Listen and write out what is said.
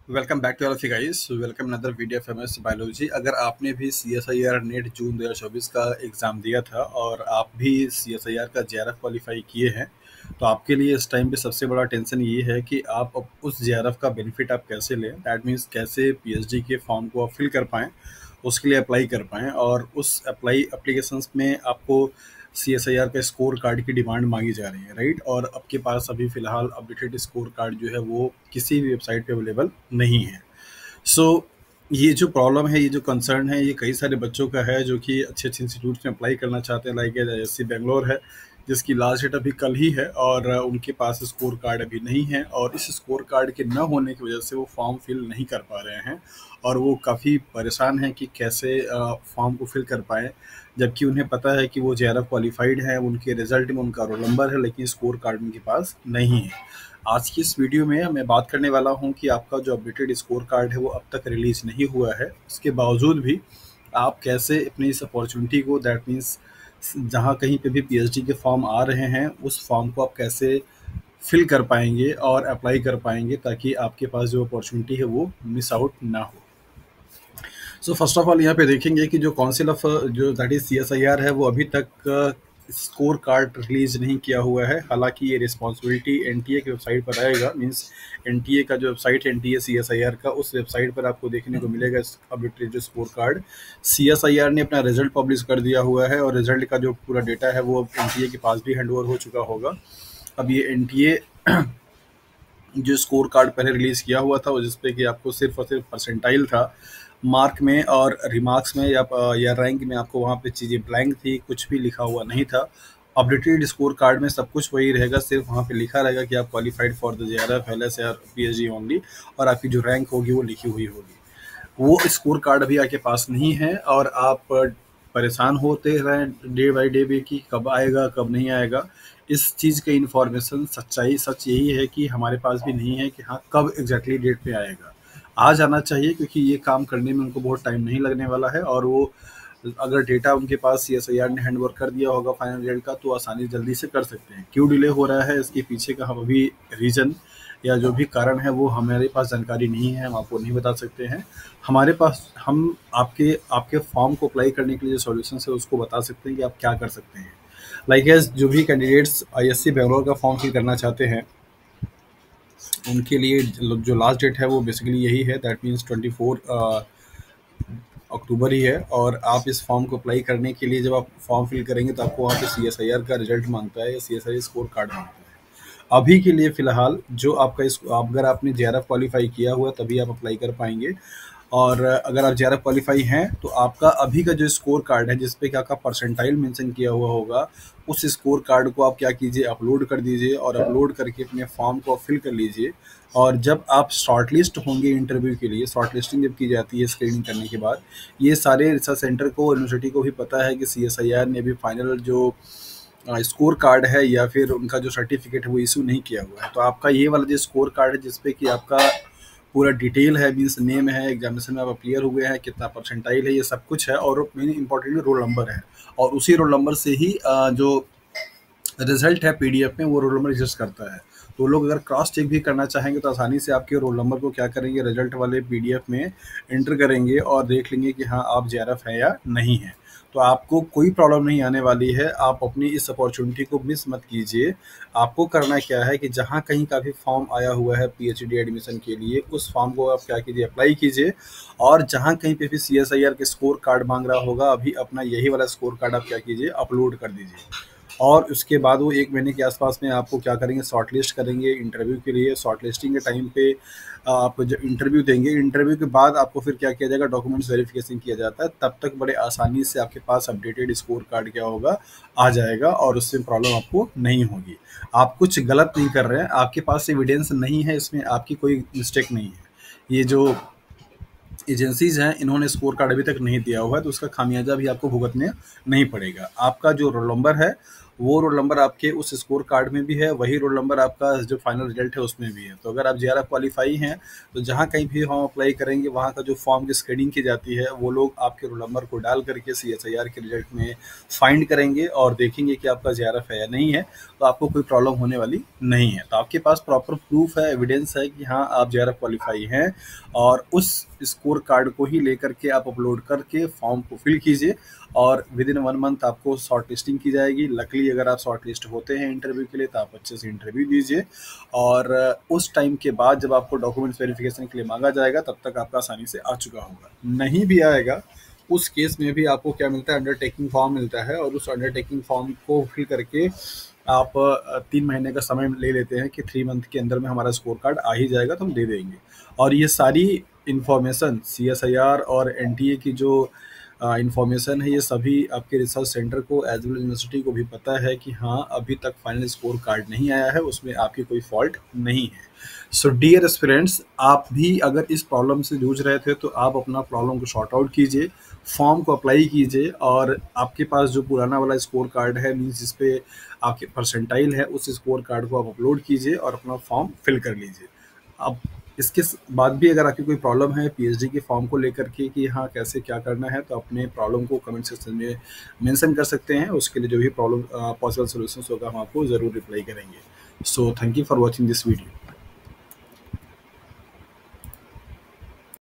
Welcome back to all of you guys. Welcome another video of MS biology. अगर आपने भी CSIR net जून 2024 का exam दिया था और आप भी सीएसआईआर का जेआरएफ क्वालिफाई किए हैं, तो आपके लिए इस टाइम पे सबसे बड़ा टेंशन ये है कि आप अब उस जेआरएफ का बेनिफिट आप कैसे लें। दैट मीन्स कैसे पीएचडी के फॉर्म को आप फिल कर पाएँ, उसके लिए अप्लाई कर पाएँ और उस अप्लाई एप्लीकेशंस में आपको सीएसआईआर का स्कोर कार्ड की डिमांड मांगी जा रही है, राइट। और आपके पास अभी फ़िलहाल अपडेटेड स्कोर कार्ड जो है वो किसी भी वेबसाइट पे अवेलेबल नहीं है। सो ये जो प्रॉब्लम है, ये जो कंसर्न है, ये कई सारे बच्चों का है जो कि अच्छे-अच्छे इंस्टीट्यूट्स में अप्लाई करना चाहते हैं। लाइक आईआईएससी बैंगलोर है, जिसकी लास्ट डेट अभी कल ही है और उनके पास स्कोर कार्ड अभी नहीं है और इस स्कोर कार्ड के ना होने की वजह से वो फॉर्म फिल नहीं कर पा रहे हैं और वो काफ़ी परेशान हैं कि कैसे फॉर्म को फिल कर पाएँ। जबकि उन्हें पता है कि वो जेआरएफ क्वालिफाइड हैं, उनके रिज़ल्ट में उनका रोल नंबर है, लेकिन स्कोर कार्ड उनके पास नहीं है। आज की इस वीडियो में मैं बात करने वाला हूं कि आपका जो अपडेटेड स्कोर कार्ड है वो अब तक रिलीज नहीं हुआ है। उसके बावजूद भी आप कैसे अपनी इस अपॉर्चुनिटी को, दैट मीन्स जहां कहीं पे भी पीएचडी के फॉर्म आ रहे हैं, उस फॉर्म को आप कैसे फिल कर पाएंगे और अप्लाई कर पाएंगे ताकि आपके पास जो अपॉर्चुनिटी है वो मिस आउट ना हो। सो फर्स्ट ऑफ ऑल यहाँ पे देखेंगे कि जो काउंसिल ऑफ जो दैट इज सीएसआईआर है वो अभी तक स्कोर कार्ड रिलीज नहीं किया हुआ है। हालांकि ये रिस्पॉन्सिबिलिटी एनटीए की वेबसाइट पर आएगा। मींस एनटीए का जो वेबसाइट है, एनटीए सीएसआईआर का, उस वेबसाइट पर आपको देखने को मिलेगा अपडेटेड जो स्कोर कार्ड। सीएसआईआर ने अपना रिजल्ट पब्लिश कर दिया हुआ है और रिजल्ट का जो पूरा डेटा है वो एनटीए के पास भी हैंड ओवर हो चुका होगा। अब ये एनटीए जो स्कोर कार्ड पहले रिलीज़ किया हुआ था, जिसपे कि आपको सिर्फ और सिर्फ परसेंटाइल था मार्क में और रिमार्क्स में या रैंक में, आपको वहाँ पे चीज़ें ब्लैंक थी, कुछ भी लिखा हुआ नहीं था। अपडेटेड स्कोर कार्ड में सब कुछ वही रहेगा, सिर्फ वहाँ पे लिखा रहेगा कि आप qualified for the JRF LS या पीएचडी ओनली, और आपकी जो रैंक होगी वो लिखी हुई होगी। वो स्कोर कार्ड अभी आपके पास नहीं है और आप परेशान होते रहें डे बाय डे भी कि कब आएगा कब नहीं आएगा। इस चीज़ का इन्फॉर्मेशन सच यही है कि हमारे पास भी नहीं है कि हाँ कब एग्जैक्टली डेट पे आएगा। आ जाना चाहिए क्योंकि ये काम करने में उनको बहुत टाइम नहीं लगने वाला है और वो अगर डेटा उनके पास सीएसआईआर ने हैंड ओवर कर दिया होगा फाइनल रिजल्ट का, तो आसानी जल्दी से कर सकते हैं। क्यों डिले हो रहा है, इसके पीछे का हम अभी रीज़न या जो भी कारण है वो हमारे पास जानकारी नहीं है, हम आपको नहीं बता सकते हैं। हमारे पास हम आपके आपके फॉर्म को अप्लाई करने के लिए जो सॉल्यूशन है उसको बता सकते हैं कि आप क्या कर सकते हैं। लाइक एज जो भी कैंडिडेट्स आईएससी बैंगलोर का फॉर्म फिल करना चाहते हैं, उनके लिए जो लास्ट डेट है वो बेसिकली यही है, दैट मीन्स 24 अक्टूबर ही है। और आप इस फॉर्म को अप्लाई करने के लिए जब आप फॉर्म फिल करेंगे तो आपको वहाँ पे सीएसआईआर का रिजल्ट मांगता है या सीएसआईआर स्कोर कार्ड मांगता है। अभी के लिए फ़िलहाल जो आपका अगर आपने जेआरएफ क्वालिफाई किया हुआ तभी आप अप्लाई कर पाएंगे। और अगर आप जेआरएफ क्वालिफाई हैं तो आपका अभी का जो स्कोर कार्ड है, जिस पे कि आपका परसेंटाइल मेंशन किया हुआ होगा, उस स्कोर कार्ड को आप क्या कीजिए, अपलोड कर दीजिए और अपलोड करके अपने फॉर्म को फिल कर लीजिए। और जब आप शॉर्टलिस्ट होंगे इंटरव्यू के लिए, शॉर्ट लिस्टिंग जब की जाती है स्क्रीनिंग करने के बाद, ये सारे रिसर्च सेंटर को, यूनिवर्सिटी को भी पता है कि सीएसआईआर ने अभी फाइनल जो स्कोर कार्ड है या फिर उनका जो सर्टिफिकेट है वो इशू नहीं किया हुआ है। तो आपका ये वाला जो स्कोर कार्ड है जिसपे कि आपका पूरा डिटेल है, मीन्स नेम है, एग्जामिनेशन में आप क्लियर हुए हैं, कितना परसेंटाइल है, ये सब कुछ है और मेन इंपॉर्टेंटली रोल नंबर है। और उसी रोल नंबर से ही जो रिजल्ट है पीडीएफ में, वो रोल नंबर एग्जिस्ट करता है। तो लोग अगर क्रॉस चेक भी करना चाहेंगे तो आसानी से आपके रोल नंबर को क्या करेंगे, रिजल्ट वाले पीडीएफ में एंटर करेंगे और देख लेंगे कि हाँ आप जेआरएफ है या नहीं है। तो आपको कोई प्रॉब्लम नहीं आने वाली है। आप अपनी इस अपॉर्चुनिटी को मिस मत कीजिए। आपको करना क्या है कि जहाँ कहीं का भी फॉर्म आया हुआ है पीएचडी एडमिशन के लिए, उस फॉर्म को आप क्या कीजिए, अप्लाई कीजिए। और जहाँ कहीं पे भी सीएसआईआर के स्कोर कार्ड मांग रहा होगा, अभी अपना यही वाला स्कोर कार्ड आप क्या कीजिए, अपलोड कर दीजिए। और उसके बाद वो 1 महीने के आसपास में आपको क्या करेंगे, शॉर्ट लिस्ट करेंगे इंटरव्यू के लिए। शॉर्ट लिस्टिंग के टाइम पे आप जब इंटरव्यू देंगे, इंटरव्यू के बाद आपको फिर क्या किया जाएगा, डॉक्यूमेंट्स वेरिफिकेशन किया जाता है। तब तक बड़े आसानी से आपके पास अपडेटेड स्कोर कार्ड क्या होगा, आ जाएगा और उससे प्रॉब्लम आपको नहीं होगी। आप कुछ गलत नहीं कर रहे हैं, आपके पास एविडेंस नहीं है, इसमें आपकी कोई मिस्टेक नहीं है। ये जो एजेंसीज हैं इन्होंने स्कोर कार्ड अभी तक नहीं दिया हुआ है, तो उसका खामियाजा भी आपको भुगतने नहीं पड़ेगा। आपका जो रोल नंबर है वो रोल नंबर आपके उस स्कोर कार्ड में भी है, वही रोल नंबर आपका जो फाइनल रिजल्ट है उसमें भी है। तो अगर आप जेआरएफ क्वालीफाई हैं, तो जहाँ कहीं भी हम अप्लाई करेंगे वहाँ का जो फॉर्म की स्क्रीनिंग की जाती है, वो लोग आपके रोल नंबर को डाल करके सीएसआईआर के रिजल्ट में फाइंड करेंगे और देखेंगे कि आपका जेआरएफ है या नहीं है। तो आपको कोई प्रॉब्लम होने वाली नहीं है। तो आपके पास प्रॉपर प्रूफ है, एविडेंस है कि हाँ आप जेआरएफ क्वालीफाई हैं, और उस स्कोर कार्ड को ही लेकर के आप अपलोड करके फॉर्म को फिल कीजिए और विद इन 1 मंथ आपको शॉर्ट लिस्टिंग की जाएगी। लकली अगर आप शॉर्ट लिस्ट होते हैं इंटरव्यू के लिए, तो आप अच्छे से इंटरव्यू दीजिए, और उस टाइम के बाद जब आपको डॉक्यूमेंट्स वेरिफिकेशन के लिए मांगा जाएगा, तब तक आपका आसानी से आ चुका होगा। नहीं भी आएगा, उस केस में भी आपको क्या मिलता है, अंडरटेकिंग फॉर्म मिलता है, और उस अंडरटेकिंग फॉर्म को फिल करके आप 3 महीने का समय ले लेते हैं कि 3 मंथ के अंदर में हमारा स्कोर कार्ड आ ही जाएगा, तो हम दे देंगे। और ये सारी इन्फॉर्मेशन सीएसआईआर और एनटीए की जो इन्फॉर्मेशन है, ये सभी आपके रिसर्च सेंटर को एज वेल यूनिवर्सिटी को भी पता है कि हाँ अभी तक फाइनल स्कोर कार्ड नहीं आया है, उसमें आपकी कोई फॉल्ट नहीं है। सो डियर स्टूडेंट्स, आप भी अगर इस प्रॉब्लम से जूझ रहे थे, तो आप अपना प्रॉब्लम को सॉर्ट आउट कीजिए, फॉर्म को अप्लाई कीजिए, और आपके पास जो पुराना वाला स्कोर कार्ड है, मीन्स जिसपे आपके परसेंटाइल है, उस स्कोर कार्ड को आप अपलोड कीजिए और अपना फॉर्म फिल कर लीजिए। अब इसके बाद भी अगर आपकी कोई प्रॉब्लम है पीएचडी के फॉर्म को लेकर के कि हाँ कैसे क्या करना है, तो अपने प्रॉब्लम को कमेंट सेक्शन में मेंशन कर सकते हैं। उसके लिए जो भी प्रॉब्लम पॉसिबल सॉल्यूशंस होगा, हम आपको ज़रूर रिप्लाई करेंगे। So thank you for watching this video.